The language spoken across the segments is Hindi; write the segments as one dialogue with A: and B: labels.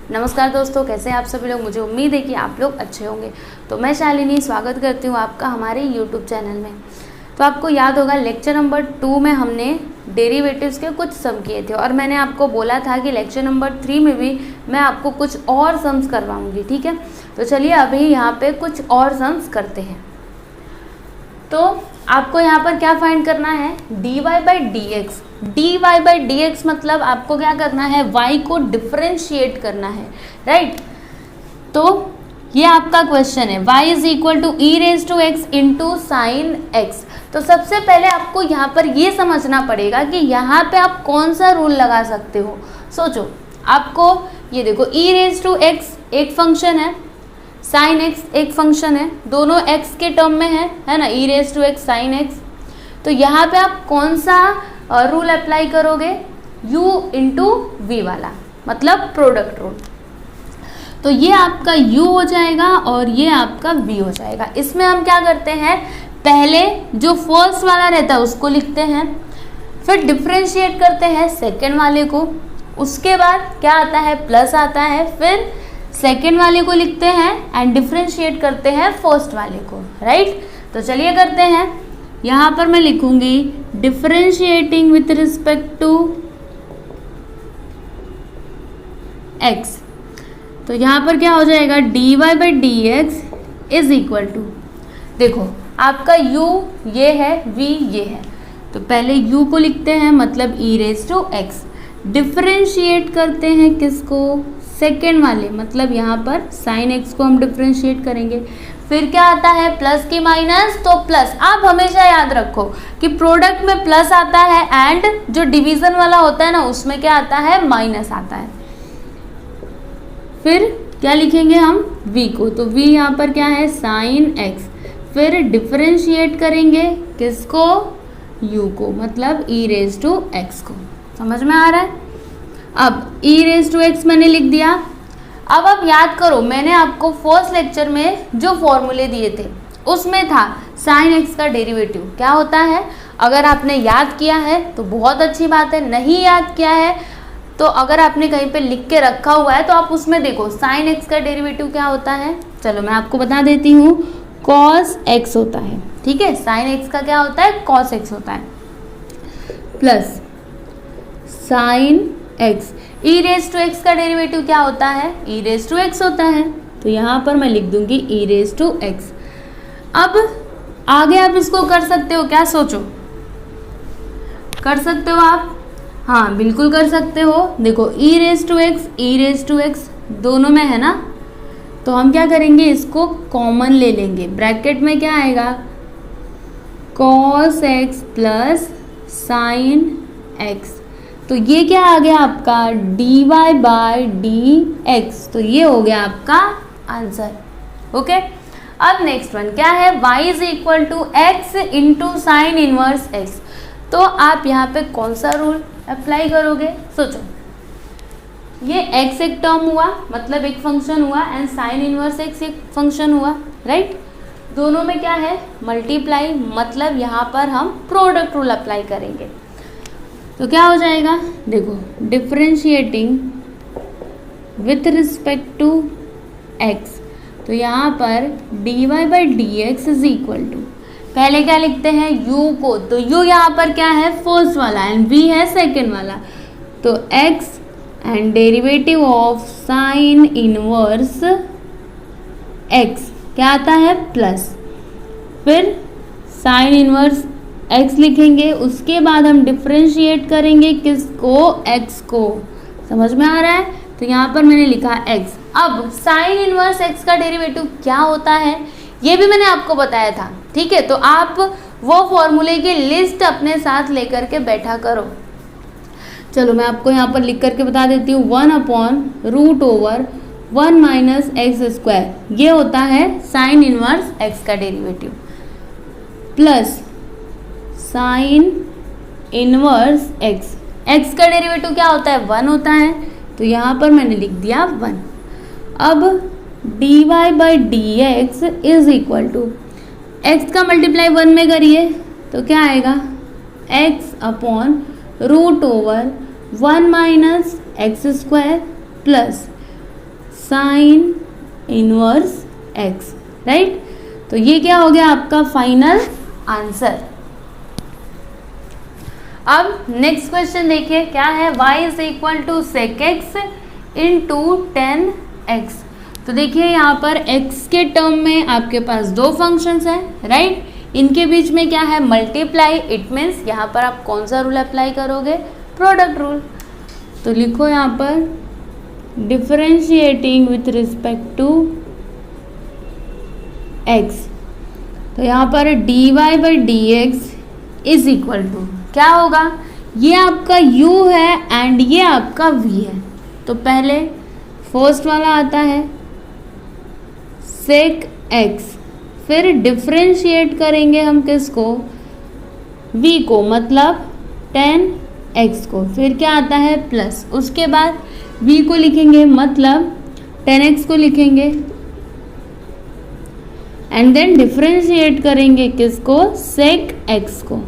A: नमस्कार दोस्तों, कैसे हैं आप सभी लोग। मुझे उम्मीद है कि आप लोग अच्छे होंगे। तो मैं शालिनी स्वागत करती हूँ आपका हमारे YouTube चैनल में। तो आपको याद होगा लेक्चर नंबर 2 में हमने डेरिवेटिव्स के कुछ सम किए थे और मैंने आपको बोला था कि लेक्चर नंबर 3 में भी मैं आपको कुछ और सम्स करवाऊँगी। ठीक है, तो चलिए अभी यहाँ पे कुछ और सम्स करते हैं। तो आपको यहाँ पर क्या फाइंड करना है, dy by d x. dy by d x मतलब आपको क्या करना है, y को डिफ्रेंशिएट करना है, राइट। तो ये आपका क्वेश्चन है, y is equal to e raise to x into sine x. तो सबसे पहले आपको यहाँ पर ये समझना पड़ेगा कि यहाँ पे आप कौन सा रूल लगा सकते हो। सोचो, आपको ये देखो ई रेज टू एक्स एक फंक्शन है, साइन एक्स एक फंक्शन है, दोनों एक्स के टर्म में है ना, e raise to x sine x. तो यहाँ पे आप कौन सा रूल अप्लाई करोगे, u इंटू वी वाला, मतलब प्रोडक्ट रूल। तो ये आपका u हो जाएगा और ये आपका v हो जाएगा। इसमें हम क्या करते हैं, पहले जो फर्स्ट वाला रहता है उसको लिखते हैं, फिर डिफ्रेंशिएट करते हैं सेकेंड वाले को, उसके बाद क्या आता है, प्लस आता है, फिर सेकेंड वाले को लिखते हैं एंड डिफ्रेंशिएट करते हैं फर्स्ट वाले को, राइट। तो चलिए करते हैं। यहाँ पर मैं लिखूंगी differentiating with respect to x। तो यहाँ पर क्या हो जाएगा, dy by d x is equal to, देखो आपका u ये है, v ये है, तो पहले u को लिखते हैं मतलब e raise to x, differentiate करते हैं किसको, सेकेंड वाले, मतलब यहाँ पर साइन x को हम डिफ्रेंशिएट करेंगे। फिर क्या आता है, प्लस की माइनस, तो प्लस। आप हमेशा याद रखो कि प्रोडक्ट में प्लस आता है एंड जो डिवीजन वाला होता है ना उसमें क्या आता है, माइनस आता है। फिर क्या लिखेंगे हम, v को, तो v यहाँ पर क्या है, साइन x, फिर डिफरेंशिएट करेंगे किसको, u को, मतलब e रेज टू x को। समझ में आ रहा है। अब e रेज टू x मैंने लिख दिया। अब आप याद करो, मैंने आपको फर्स्ट लेक्चर में जो फॉर्मूले दिए थे उसमें था साइन x का डेरिवेटिव क्या होता है। अगर आपने याद किया है तो बहुत अच्छी बात है, नहीं याद किया है तो अगर आपने कहीं पे लिख के रखा हुआ है तो आप उसमें देखो साइन x का डेरिवेटिव क्या होता है। चलो मैं आपको बता देती हूँ, cos x होता है, ठीक है। साइन x का क्या होता है, cos x होता है, plus sine x, e raise to x का डेरिवेटिव क्या होता है, e रेज टू x होता है। तो यहाँ पर मैं लिख दूंगी e रेज टू x। अब आगे आप इसको कर सकते हो क्या, सोचो, कर सकते हो आप, हाँ बिल्कुल कर सकते हो। देखो e रेज टू x दोनों में है ना, तो हम क्या करेंगे, इसको कॉमन ले लेंगे। ब्रैकेट में क्या आएगा, cos x plus sine x। तो ये क्या आ गया आपका, dy बाई डी एक्स। तो ये हो गया आपका आंसर, ओके। अब नेक्स्ट वन क्या है, y is equal to x into sine inverse x। तो आप यहाँ पे कौन सा रूल अप्लाई करोगे, सोचो। ये x एक टर्म हुआ, मतलब एक फंक्शन हुआ, एंड साइन इनवर्स x एक फंक्शन हुआ, राइट। दोनों में क्या है, मल्टीप्लाई, मतलब यहाँ पर हम प्रोडक्ट रूल अप्लाई करेंगे। तो क्या हो जाएगा, देखो differentiating with respect to x। तो यहाँ पर dy by d x is equal to, पहले क्या लिखते हैं, u को, तो u यहाँ पर क्या है, फर्स्ट वाला, एंड v है सेकेंड वाला। तो x and derivative of sine inverse x क्या आता है, प्लस, फिर साइन इनवर्स x लिखेंगे, उसके बाद हम डिफ्रेंशिएट करेंगे किसको, x को। समझ में आ रहा है। तो यहाँ पर मैंने लिखा x। अब साइन इनवर्स x का डेरिवेटिव क्या होता है ये भी मैंने आपको बताया था, ठीक है। तो आप वो फॉर्मूले की लिस्ट अपने साथ लेकर के बैठा करो। चलो मैं आपको यहाँ पर लिख करके बता देती हूँ, 1/√1 माइनस एक्स स्क्वायर, ये होता है साइन इनवर्स x का derivative, plus sine inverse x का डेरिवेटिव क्या होता है, 1 होता है। तो यहाँ पर मैंने लिख दिया 1। अब dy by d x is equal to, x का मल्टीप्लाई 1 में करिए तो क्या आएगा, x √1 minus x square plus sine inverse x, right. तो ये क्या हो गया आपका फाइनल आंसर। अब नेक्स्ट क्वेश्चन देखिए क्या है, y is equal to sec x into 10x। तो देखिए यहाँ पर x के टर्म में आपके पास दो फंक्शंस हैं, राइट। इनके बीच में क्या है, मल्टीप्लाई। इट मीन्स यहाँ पर आप कौन सा रूल अप्लाई करोगे, प्रोडक्ट रूल। तो लिखो यहाँ पर differentiating with respect to x। तो यहाँ पर dy by d x is equal to क्या होगा, ये आपका u है एंड ये आपका v है। तो पहले फर्स्ट वाला आता है सेक x, फिर डिफरेंशिएट करेंगे हम किसको, v को, मतलब 10x को, फिर क्या आता है प्लस, उसके बाद v को लिखेंगे मतलब 10x को लिखेंगे एंड देन डिफरेंशिएट करेंगे किसको, सेक x को।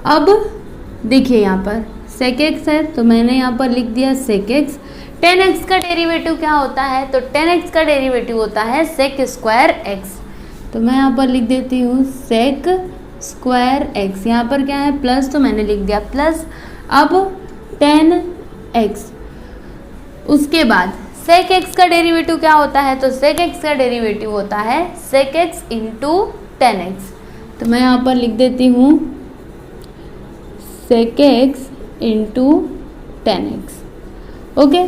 A: अब देखिए यहाँ पर सेक x है तो मैंने यहाँ पर लिख दिया सेक x। 10x का डेरिवेटिव क्या होता है, तो 10x का डेरिवेटिव होता है सेक स्क्वायर x। तो मैं यहाँ पर लिख देती हूँ सेक स्क्वायर x। यहाँ पर क्या है प्लस, तो मैंने लिख दिया प्लस। अब 10x, उसके बाद सेक x का डेरिवेटिव क्या होता है, तो सेक x का डेरिवेटिव होता है सेक x इंटू 10x। तो मैं यहाँ पर लिख देती हूँ सेक x इंटू 10x, ओके।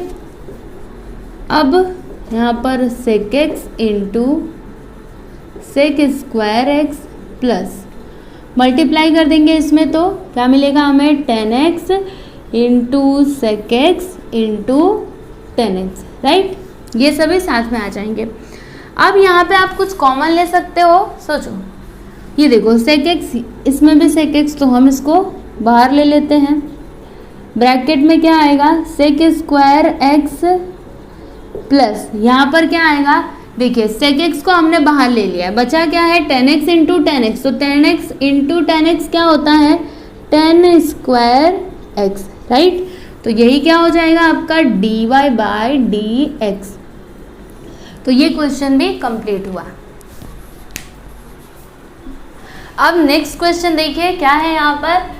A: अब यहाँ पर sec x into sec square x plus multiply कर देंगे इसमें, तो क्या मिलेगा हमें, 10x into sec x into 10x, right. ये सभी साथ में आ जाएंगे। अब यहाँ पे आप कुछ कॉमन ले सकते हो, सोचो ये देखो सेक x, इसमें भी सेक x, तो हम इसको बाहर ले लेते हैं। ब्रैकेट में क्या आएगा, सेक स्क्वायर x प्लस यहाँ पर क्या आएगा, देखिए सेक x को हमने बाहर ले लिया, बचा क्या है 10x इंटू 10x। तो 10x इंटू 10x क्या होता है 10 स्क्वायर x, राइट। तो यही क्या हो जाएगा आपका dy बाई डी एक्स। तो ये क्वेश्चन भी कंप्लीट हुआ। अब नेक्स्ट क्वेश्चन देखिए क्या है यहाँ पर,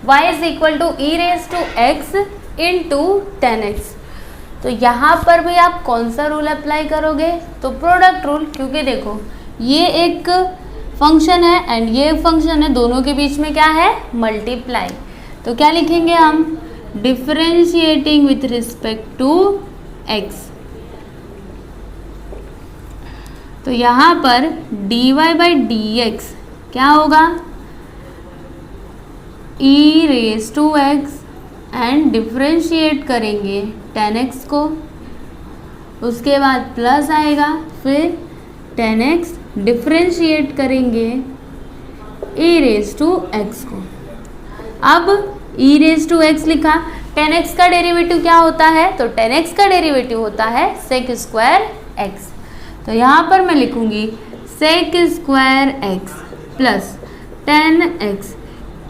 A: y is equal to e raise to x into 10x। तो यहाँ पर भी आप कौन सा रूल अप्लाई करोगे, तो प्रोडक्ट रूल, क्योंकि देखो ये एक फंक्शन है एंड ये फंक्शन है, दोनों के बीच में क्या है मल्टीप्लाई। तो क्या लिखेंगे हम, differentiating with respect to x। तो यहाँ पर dy बाई डी एक्स क्या होगा, e raise to x and differentiate करेंगे 10x को, उसके बाद प्लस आएगा, फिर 10x डिफरेंशिएट करेंगे ई रेज टू एक्स को। अब ई रेज टू एक्स लिखा, 10x का डेरिवेटिव क्या होता है, तो 10x का डेरिवेटिव होता है सेक स्क्वायर x। तो यहाँ पर मैं लिखूंगी sec square x plus 10x।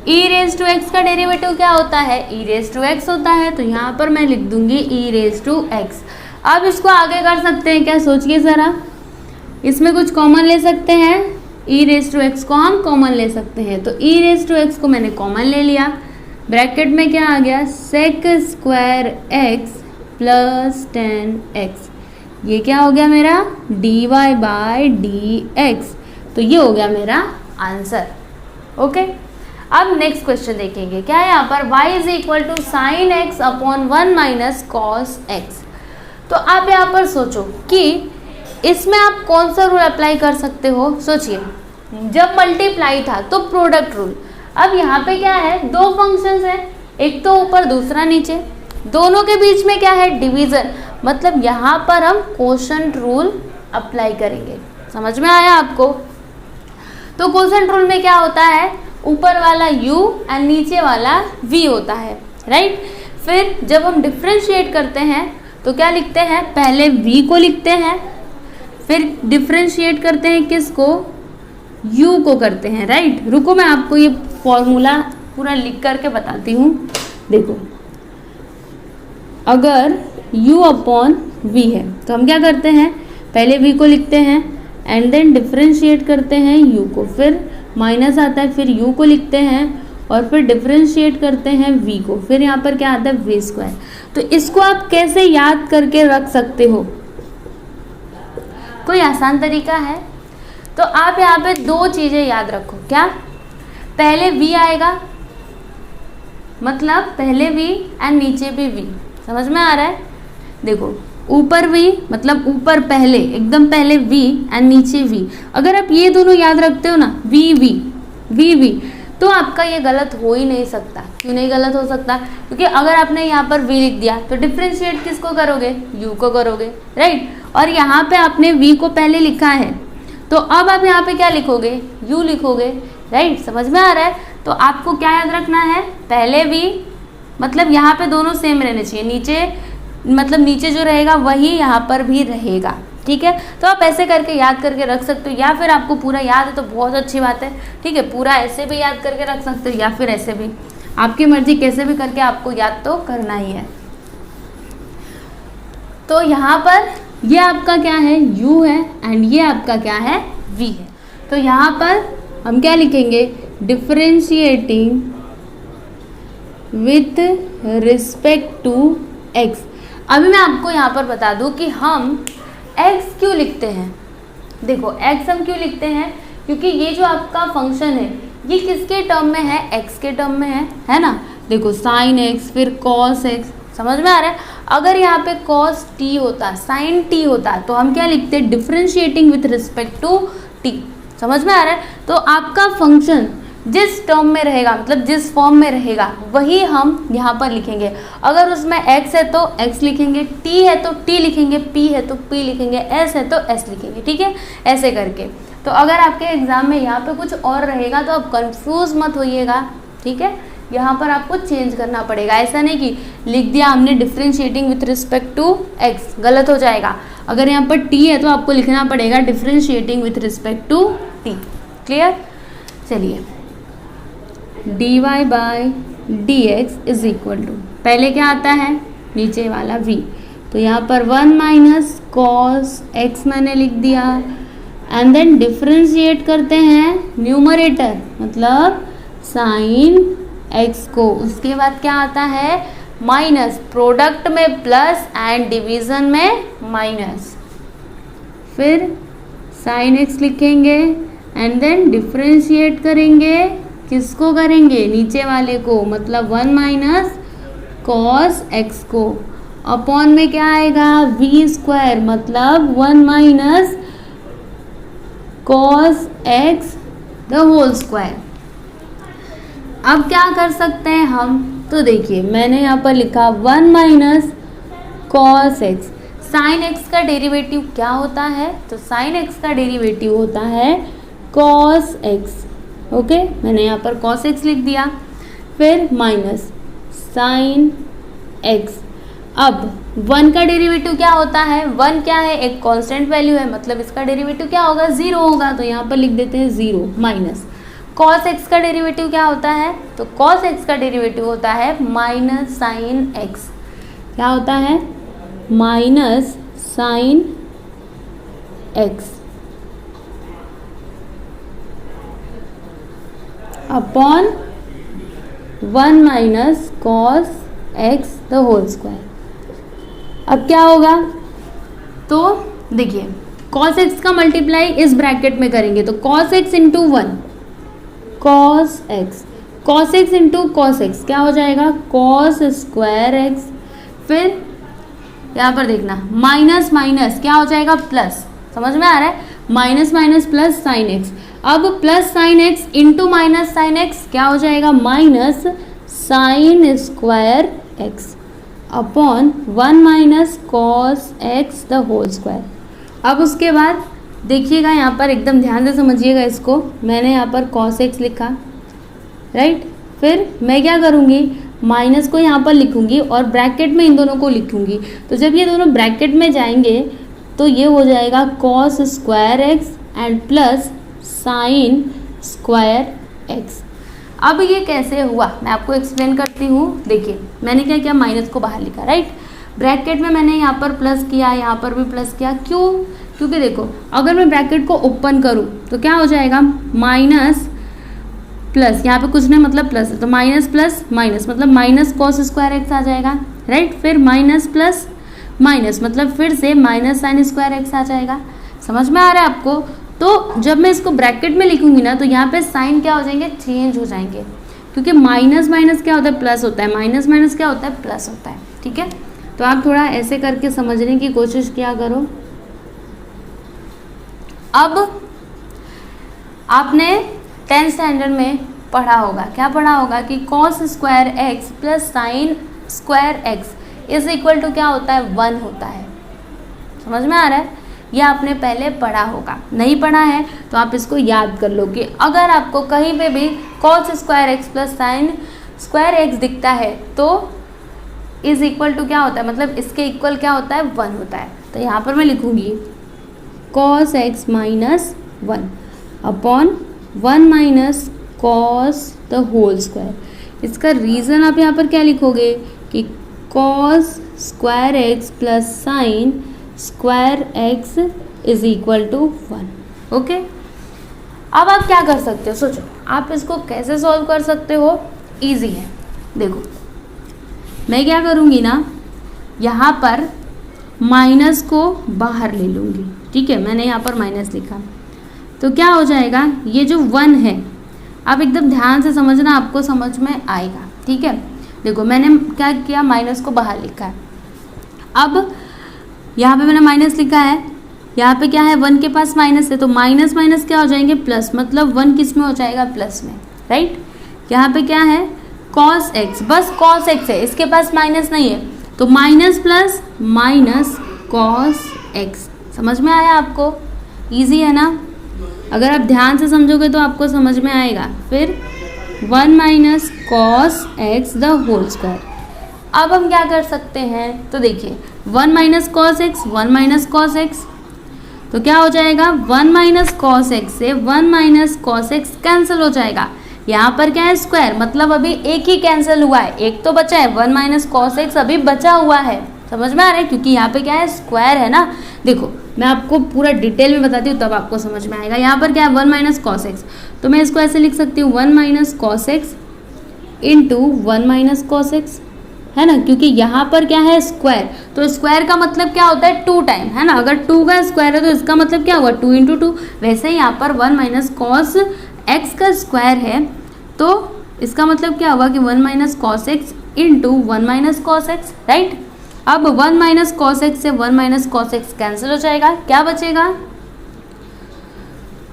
A: E raise to x का डेरिवेटिव क्या होता है, ई रेज टू एक्स होता है, तो यहाँ पर मैं लिख दूंगी ई रेज टू एक्स। अब इसको आगे कर सकते हैं क्या, सोचिए ज़रा, इसमें कुछ कॉमन ले सकते हैं, ई रेज टू एक्स को हम कॉमन ले सकते हैं। तो ई रेज टू एक्स को मैंने कॉमन ले लिया, ब्रैकेट में क्या आ गया sec square x plus 10x। ये क्या हो गया मेरा dy बाई डी एक्स। तो ये हो गया मेरा आंसर, ओके। अब नेक्स्ट क्वेश्चन देखेंगे क्या है यहाँ पर, y is equal to sine x upon 1 minus cos x. तो आप यहाँ पर सोचो कि इसमें आप कौन सा रूल अप्लाई कर सकते हो, सोचिए। जब मल्टीप्लाई था तो प्रोडक्ट रूल, अब यहाँ पे क्या है, दो फंक्शंस हैं, एक तो ऊपर दूसरा नीचे, दोनों के बीच में क्या है डिवीज़न, मतलब यहाँ पर हम कोशेंट रूल अप्लाई करेंगे। समझ में आया आपको। तो कोशेंट रूल में क्या होता है, ऊपर वाला u एंड नीचे वाला v होता है, राइट। फिर जब हम डिफरेंशिएट करते हैं तो क्या लिखते हैं, पहले v को लिखते हैं, फिर डिफरेंशिएट करते हैं किसको, u को करते हैं, राइट। रुको मैं आपको ये फॉर्मूला पूरा लिख करके बताती हूँ। देखो अगर u अपॉन v है तो हम क्या करते हैं, पहले v को लिखते हैं एंड देन डिफरेंशिएट करते हैं u को, फिर माइनस आता है, फिर u को लिखते हैं और फिर डिफरेंशिएट करते हैं v को, फिर यहाँ पर क्या आता है v स्क्वायर। तो इसको आप कैसे याद करके रख सकते हो, कोई आसान तरीका है? तो आप यहाँ पे दो चीज़ें याद रखो। क्या? पहले v आएगा, मतलब पहले v एंड नीचे भी v, समझ में आ रहा है? देखो ऊपर v मतलब ऊपर पहले एकदम पहले v एंड नीचे v, अगर आप ये दोनों याद रखते हो ना v तो आपका ये गलत हो ही नहीं सकता। क्यों नहीं गलत हो सकता? क्योंकि अगर आपने यहाँ पर v लिख दिया तो डिफ्रेंशिएट किसको करोगे, u को करोगे, राइट। और यहाँ पे आपने v को पहले लिखा है तो अब आप यहाँ पे क्या लिखोगे, u लिखोगे, राइट। समझ में आ रहा है? तो आपको क्या याद रखना है, पहले v मतलब यहाँ पे दोनों सेम रहने चाहिए, नीचे मतलब नीचे जो रहेगा वही यहाँ पर भी रहेगा, ठीक है। तो आप ऐसे करके याद करके रख सकते हो, या फिर आपको पूरा याद है तो बहुत अच्छी बात है, ठीक है। पूरा ऐसे भी याद करके रख सकते हो या फिर ऐसे भी, आपकी मर्जी, कैसे भी करके आपको याद तो करना ही है। तो यहाँ पर ये आपका क्या है, u है एंड ये आपका क्या है, v है। तो यहाँ पर हम क्या लिखेंगे, differentiating with respect to x। अभी मैं आपको यहाँ पर बता दूँ कि हम x क्यों लिखते हैं। देखो x हम क्यों लिखते हैं, क्योंकि ये जो आपका फंक्शन है ये किसके टर्म में है, x के टर्म में है ना। देखो साइन x फिर कॉस x, समझ में आ रहा है? अगर यहाँ पे cos t होता, sin t होता तो हम क्या लिखते, differentiating with respect to t। समझ में आ रहा है? तो आपका फंक्शन जिस टर्म में रहेगा मतलब जिस फॉर्म में रहेगा वही हम यहाँ पर लिखेंगे। अगर उसमें x है तो x लिखेंगे, t है तो t लिखेंगे, p है तो p लिखेंगे, s है तो s लिखेंगे, ठीक है, ऐसे करके। तो अगर आपके एग्जाम में यहाँ पे कुछ और रहेगा तो आप कंफ्यूज मत होइएगा, ठीक है। यहाँ पर आपको चेंज करना पड़ेगा, ऐसा नहीं कि लिख दिया हमने differentiating with respect to x, गलत हो जाएगा। अगर यहाँ पर t है तो आपको लिखना पड़ेगा differentiating with respect to t। Clear? चलिए, dy by dx is equal to, पहले क्या आता है, नीचे वाला v, तो यहाँ पर 1 माइनस कॉस x मैंने लिख दिया एंड देन डिफरेंशिएट करते हैं न्यूमरेटर मतलब साइन x को। उसके बाद क्या आता है, माइनस, प्रोडक्ट में प्लस एंड डिवीजन में माइनस, फिर साइन x लिखेंगे एंड देन डिफरेंशिएट करेंगे, किसको करेंगे, नीचे वाले को, मतलब 1 माइनस कॉस x को, अपॉन में क्या आएगा, v स्क्वायर मतलब 1 minus cos x the whole square. अब क्या कर सकते हैं हम, तो देखिए मैंने यहाँ पर लिखा 1 minus cos x। Sine x का डेरिवेटिव क्या होता है, तो साइन x का डेरिवेटिव होता है कॉस x, ओके। मैंने यहाँ पर कॉस x लिख दिया, फिर माइनस साइन x। अब 1 का डेरिवेटिव क्या होता है, 1 क्या है, एक कांस्टेंट वैल्यू है, मतलब इसका डेरिवेटिव क्या होगा, 0 होगा, तो यहाँ पर लिख देते हैं 0 माइनस। कॉस x का डेरिवेटिव क्या होता है, तो कॉस x का डेरिवेटिव होता है माइनस साइन x। क्या होता है, minus sine x upon 1 minus cos x the whole square. अब क्या होगा, तो देखिए कॉस x का मल्टीप्लाई इस ब्रैकेट में करेंगे तो cos x into 1 cos x, cos x into cos x क्या हो जाएगा, कॉस स्क्वायर x, फिर यहाँ पर देखना माइनस माइनस क्या हो जाएगा, प्लस। समझ में आ रहा है, minus minus plus sine x। अब plus sine x into minus sine x क्या हो जाएगा, minus sine square x upon 1 minus cos x the whole square. अब उसके बाद देखिएगा यहाँ पर एकदम ध्यान से समझिएगा इसको, मैंने यहाँ पर कॉस x लिखा, राइट। फिर मैं क्या करूँगी, माइनस को यहाँ पर लिखूँगी और ब्रैकेट में इन दोनों को लिखूँगी। तो जब ये दोनों ब्रैकेट में जाएंगे तो ये हो जाएगा cos square x and plus sine square x। अब ये कैसे हुआ मैं आपको एक्सप्लेन करती हूँ। देखिए मैंने क्या किया, माइनस को बाहर लिखा, राइट। ब्रैकेट में मैंने यहाँ पर प्लस किया, यहाँ पर भी प्लस किया, क्यों? क्योंकि देखो अगर मैं ब्रैकेट को ओपन करूँ तो क्या हो जाएगा, माइनस प्लस, यहाँ पे कुछ नहीं मतलब प्लस है, तो माइनस प्लस माइनस मतलब माइनस कॉस स्क्वायर एक्स आ जाएगा, राइट। फिर माइनस प्लस माइनस मतलब फिर से माइनस साइन स्क्वायर एक्स आ जाएगा। समझ में आ रहा है आपको? तो जब मैं इसको ब्रैकेट में लिखूंगी ना तो यहाँ पे साइन क्या हो जाएंगे, चेंज हो जाएंगे, क्योंकि माइनस माइनस क्या होता है, प्लस होता है, माइनस माइनस क्या होता है, प्लस होता है। ठीक है, तो आप थोड़ा ऐसे करके समझने की कोशिश किया करो। अब आपने 10th स्टैंडर्ड में पढ़ा होगा, क्या पढ़ा होगा कि cos square x plus sine square x is equal to क्या होता है, 1 होता है। समझ में आ रहा है? ये आपने पहले पढ़ा होगा, नहीं पढ़ा है तो आप इसको याद कर लो कि अगर आपको कहीं पे भी cos square x plus sine square x दिखता है तो इज इक्वल टू क्या होता है, मतलब इसके इक्वल क्या होता है, 1 होता है। तो यहाँ पर मैं लिखूंगी cos x minus 1 upon 1 minus cos the whole square. इसका रीज़न आप यहाँ पर क्या लिखोगे कि cos square x plus sine square x is equal to 1। Okay, अब आप क्या कर सकते हो, सोचो आप इसको कैसे सॉल्व कर सकते हो। इजी है, देखो मैं क्या करूँगी ना, यहाँ पर माइनस को बाहर ले लूँगी। ठीक है, मैंने यहाँ पर माइनस लिखा तो क्या हो जाएगा, ये जो 1 है, आप एकदम ध्यान से समझना, आपको समझ में आएगा। ठीक है, देखो मैंने क्या किया, माइनस को बाहर लिखा है। अब यहाँ पे मैंने माइनस लिखा है, यहाँ पे क्या है, 1 के पास माइनस है, तो माइनस माइनस क्या हो जाएंगे, प्लस, मतलब 1 किस में हो जाएगा, प्लस में, राइट। यहाँ पे क्या है, कॉस एक्स, बस कॉस एक्स है, इसके पास माइनस नहीं है, तो minus plus minus cos x. समझ में आया आपको? ईजी है ना? अगर आप ध्यान से समझोगे तो आपको समझ में आएगा। फिर 1 minus cos x the whole square. अब हम क्या कर सकते हैं, तो देखिए 1 minus cos x, 1 minus cos x, तो क्या हो जाएगा, 1 माइनस कॉस एक्स से 1 माइनस कॉस एक्स कैंसिल हो जाएगा। यहाँ पर क्या है, स्क्वायर, मतलब अभी एक ही कैंसिल हुआ है, एक तो बचा है, 1 माइनस कॉस एक्स अभी बचा हुआ है। समझ में आ रहा है? क्योंकि यहाँ पे क्या है, स्क्वायर है ना। देखो मैं आपको पूरा डिटेल में बताती हूँ तब आपको समझ में आएगा। यहाँ पर क्या है, 1 माइनस कॉस एक्स, तो मैं इसको ऐसे लिख सकती हूँ 1 minus cos x into 1 minus cos x, है ना, क्योंकि यहाँ पर क्या है, स्क्वायर, तो स्क्वायर का मतलब क्या होता है, 2 टाइम, है ना। अगर 2 का स्क्वायर है तो इसका मतलब क्या हुआ, 2 इंटू 2। वैसे ही यहाँ पर 1 माइनस कॉस एक्स का स्क्वायर है तो इसका मतलब क्या हुआ कि 1 minus cos x into 1 minus cos x, right. अब 1 माइनस कॉस एक्स से 1 माइनस कॉस एक्स कैंसिल हो जाएगा, क्या बचेगा,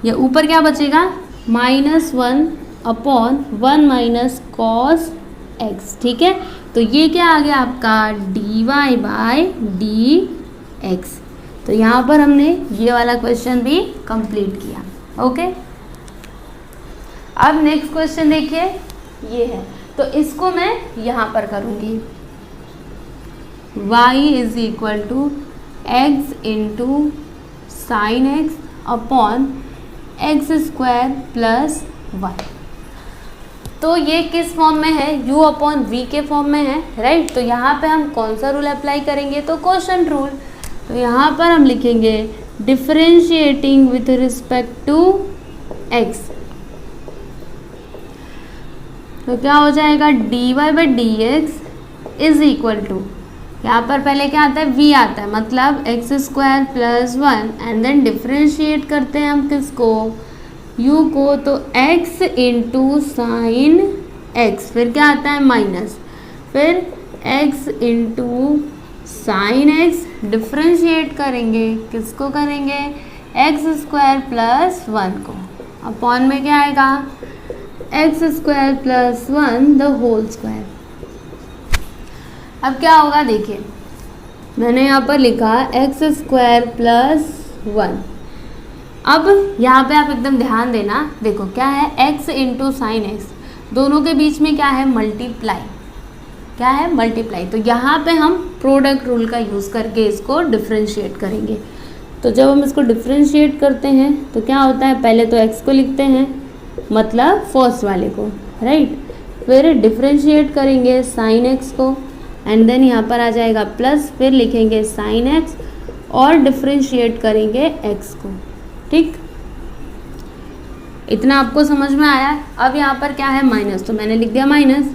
A: ये ऊपर क्या बचेगा, -1 अपॉन 1 माइनस कॉस एक्स। ठीक है, तो ये क्या आ गया आपका, dy बाय डी एक्स। तो यहाँ पर हमने ये वाला क्वेश्चन भी कंप्लीट किया। ओके, अब नेक्स्ट क्वेश्चन देखिए, ये है, तो इसको मैं यहाँ पर करूँगी, y is equal to x into sine x upon x square plus 1। तो ये किस फॉर्म में है, u अपॉन वी के फॉर्म में है, राइट। तो यहाँ पे हम कौन सा रूल अप्लाई करेंगे, तो क्वोशंट रूल। तो यहाँ पर हम लिखेंगे differentiating with respect to x, तो क्या हो जाएगा, dy by d x is equal to, यहाँ पर पहले क्या आता है, v आता है, मतलब x square plus 1, and then differentiate करते हैं हम किसको, u को, तो x इंटू साइन एक्स, फिर क्या आता है माइनस, फिर x into sine x, differentiate करेंगे, किसको करेंगे, एक्स स्क्वायर प्लस 1 को, अपॉन में क्या आएगा, x square plus 1 the whole square. अब क्या होगा, देखिए मैंने यहाँ पर लिखा एक्स स्क्वायर प्लस 1। अब यहाँ पे आप एकदम ध्यान देना, देखो क्या है, x इंटू साइन एक्स, दोनों के बीच में क्या है, मल्टीप्लाई, क्या है, मल्टीप्लाई। तो यहाँ पे हम प्रोडक्ट रूल का यूज़ करके इसको डिफरेंशिएट करेंगे। तो जब हम इसको डिफरेंशिएट करते हैं तो क्या होता है, पहले तो x को लिखते हैं, मतलब फर्स्ट वाले को, राइट, फिर डिफरेंशिएट करेंगे साइन एक्स को, एंड देन यहाँ पर आ जाएगा प्लस, फिर लिखेंगे साइन एक्स और डिफ्रेंशिएट करेंगे एक्स को। ठीक, इतना आपको समझ में आया। अब यहाँ पर क्या है माइनस, तो मैंने लिख दिया माइनस,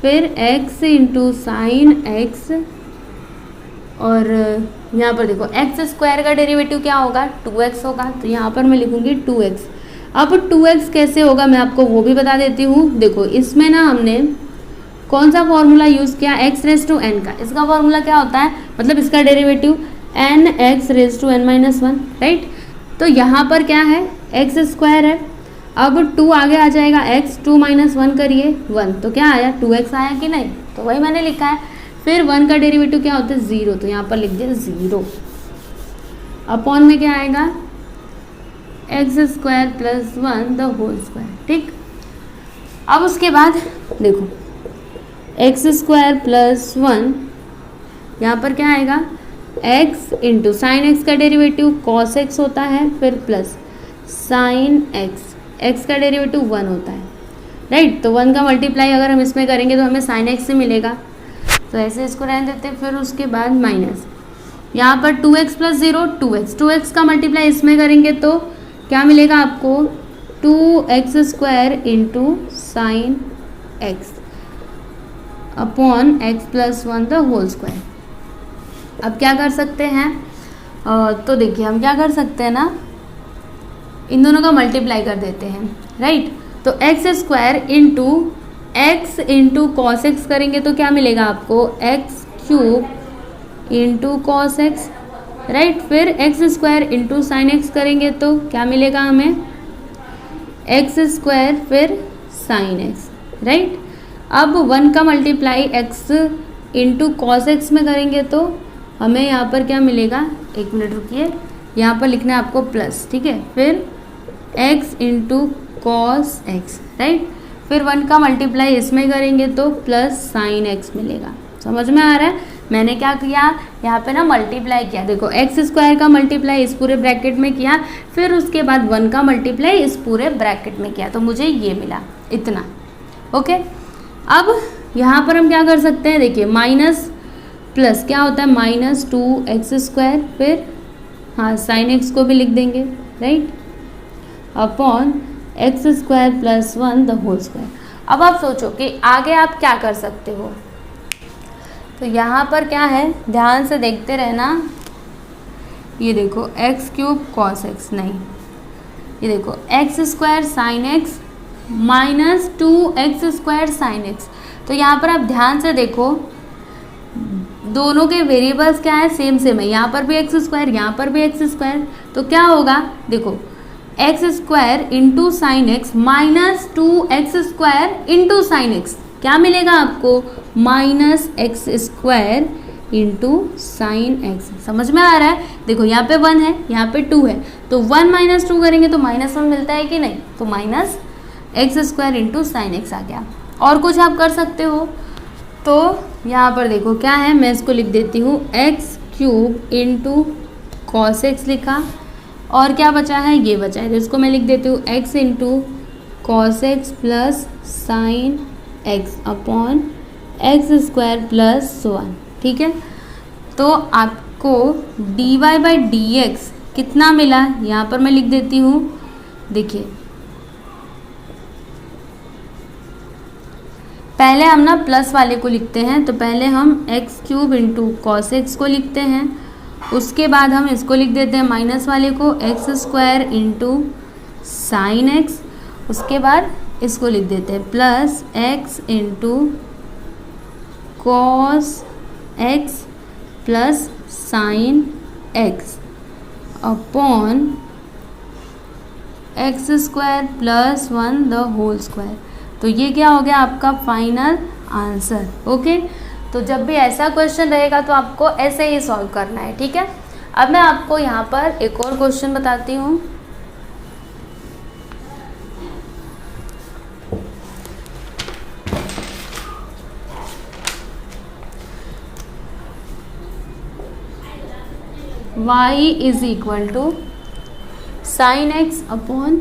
A: फिर x इंटू साइन एक्स, और यहाँ पर देखो एक्स स्क्वायर का डेरिवेटिव क्या होगा 2x होगा, तो यहाँ पर मैं लिखूँगी 2x। अब 2x कैसे होगा मैं आपको वो भी बता देती हूँ। देखो इसमें ना हमने कौन सा फॉर्मूला यूज़ किया, x रेज टू n का। इसका फॉर्मूला क्या होता है, मतलब इसका derivative nx raise to n minus 1, right. तो यहाँ पर क्या है एक्स स्क्वायर है, अब 2 आगे आ जाएगा x, 2 माइनस 1 करिए 1, तो क्या आया 2x आया कि नहीं, तो वही मैंने लिखा है। फिर 1 का डेरिवेटिव क्या होता है 0, तो यहाँ पर लिख दिया 0 अपॉन में क्या आएगा x square plus 1 the whole square. ठीक, अब उसके बाद देखो एक्स स्क्वायर प्लस 1, यहाँ पर क्या आएगा x इंटू साइन एक्स का डेरिवेटिव कॉस एक्स होता है, फिर प्लस साइन एक्स, x का डेरिवेटिव 1 होता है, राइट। तो 1 का मल्टीप्लाई अगर हम इसमें करेंगे तो हमें साइन एक्स से मिलेगा, तो ऐसे इसको रहने देते हैं। फिर उसके बाद माइनस, यहाँ पर 2x प्लस 0 2x, 2x का मल्टीप्लाई इसमें करेंगे तो क्या मिलेगा आपको 2x square into sine x upon x plus 1 the whole square. अब क्या कर सकते हैं, तो देखिए हम क्या कर सकते हैं ना, इन दोनों का मल्टीप्लाई कर देते हैं, राइट। तो x square into x into cos x करेंगे तो क्या मिलेगा आपको x cube into cos x, right. फिर x square into sine x करेंगे तो क्या मिलेगा हमें एक्स स्क्वायर फिर साइन एक्स, राइट। अब 1 का multiply x into cos x में करेंगे तो हमें यहाँ पर क्या मिलेगा, एक मिनट रुकिए, यहाँ पर लिखना है आपको प्लस, ठीक है। फिर x into cos x, right. फिर 1 का मल्टीप्लाई इसमें करेंगे तो प्लस साइन एक्स मिलेगा। समझ में आ रहा है, मैंने क्या किया यहाँ पे ना मल्टीप्लाई किया, देखो एक्स स्क्वायर का मल्टीप्लाई इस पूरे ब्रैकेट में किया, फिर उसके बाद 1 का मल्टीप्लाई इस पूरे ब्रैकेट में किया, तो मुझे ये मिला इतना। ओके, अब यहाँ पर हम क्या कर सकते हैं, देखिए माइनस प्लस क्या होता है माइनस 2x स्क्वायर, फिर हाँ साइन एक्स को भी लिख देंगे, right, upon x square plus 1 the whole square. अब आप सोचो कि आगे आप क्या कर सकते हो, तो यहाँ पर क्या है ध्यान से देखते रहना। ये देखो एक्स क्यूब कॉस एक्स, नहीं ये देखो x square sine x minus 2x square sine x. तो यहाँ पर आप ध्यान से देखो दोनों के वेरिएबल्स क्या है सेम सेम है, यहाँ पर भी एक्स स्क्वायर यहाँ पर भी एक्स स्क्वायर, तो क्या होगा देखो x square into sine x minus 2x square into sine x, क्या मिलेगा आपको minus x square into sine x. समझ में आ रहा है, देखो यहाँ पे 1 है यहाँ पे 2 है, तो 1 माइनस 2 करेंगे तो माइनस 1 मिलता है कि नहीं, तो minus x square into sine x आ गया। और कुछ आप कर सकते हो, तो यहाँ पर देखो क्या है, मैं इसको लिख देती हूँ x cube into cos x लिखा, और क्या बचा है ये बचा है, तो इसको मैं लिख देती हूँ x into cos x plus sine x upon x square plus 1, ठीक है। तो आपको dy बाई डी एक्स कितना मिला, यहाँ पर मैं लिख देती हूँ, देखिए पहले हम ना प्लस वाले को लिखते हैं, तो पहले हम x cube into cos x को लिखते हैं, उसके बाद हम इसको लिख देते हैं माइनस वाले को x square into sine x, उसके बाद इसको लिख देते हैं plus x into cos x plus sine x upon x square plus 1 the whole square. तो ये क्या हो गया आपका फाइनल आंसर। ओके, तो जब भी ऐसा क्वेश्चन रहेगा तो आपको ऐसे ही सॉल्व करना है, ठीक है। अब मैं आपको यहाँ पर एक और क्वेश्चन बताती हूँ। y is equal to sine x upon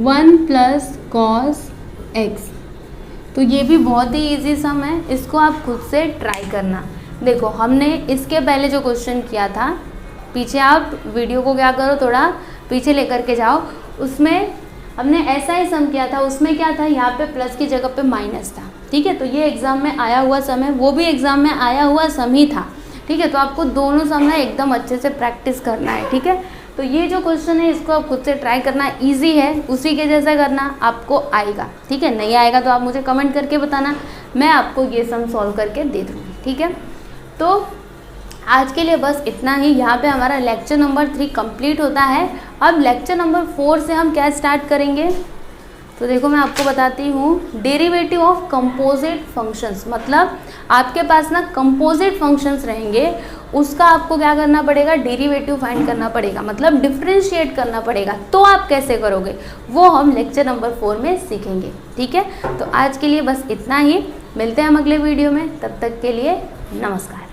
A: 1 plus cos x, तो ये भी बहुत ही इजी सम है, इसको आप खुद से ट्राई करना। देखो हमने इसके पहले जो क्वेश्चन किया था, पीछे आप वीडियो को क्या करो, थोड़ा पीछे लेकर के जाओ, उसमें हमने ऐसा ही सम किया था। उसमें क्या था, यहाँ पे प्लस की जगह पे माइनस था, ठीक है। तो ये एग्ज़ाम में आया हुआ सम है, वो भी एग्ज़ाम में आया हुआ सम ही था, ठीक है। तो आपको दोनों सम ना एकदम अच्छे से प्रैक्टिस करना है, ठीक है। तो ये जो क्वेश्चन है इसको आप खुद से ट्राई करना, इजी है, उसी के जैसा करना, आपको आएगा, ठीक है। नहीं आएगा तो आप मुझे कमेंट करके बताना, मैं आपको ये सम सॉल्व करके दे दूँगी, ठीक है। तो आज के लिए बस इतना ही। यहाँ पे हमारा लेक्चर नंबर 3 कंप्लीट होता है। अब लेक्चर नंबर 4 से हम क्या स्टार्ट करेंगे, तो देखो मैं आपको बताती हूँ, डेरिवेटिव ऑफ कंपोजिट फंक्शंस। मतलब आपके पास ना कंपोजिट फंक्शंस रहेंगे, उसका आपको क्या करना पड़ेगा, डेरिवेटिव फाइंड करना पड़ेगा, मतलब डिफ्रेंशिएट करना पड़ेगा। तो आप कैसे करोगे वो हम लेक्चर नंबर 4 में सीखेंगे, ठीक है। तो आज के लिए बस इतना ही, मिलते हैं हम अगले वीडियो में, तब तक के लिए नमस्कार।